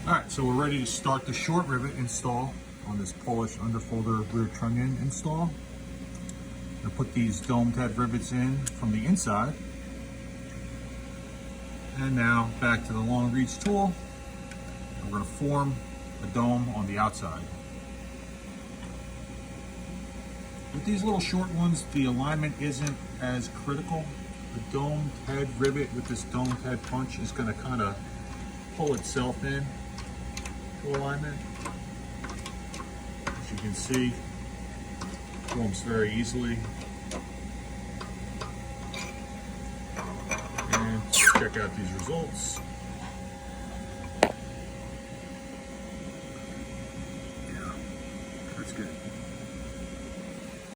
All right, so we're ready to start the short rivet install on this Polish underfolder rear trunnion install. I'm gonna put these domed head rivets in from the inside. And now back to the long reach tool. We're gonna form a dome on the outside. With these little short ones, the alignment isn't as critical. The domed head rivet with this domed head punch is gonna kind of pull itself in to alignment. As you can see, it forms very easily. And check out these results. Yeah, that's good.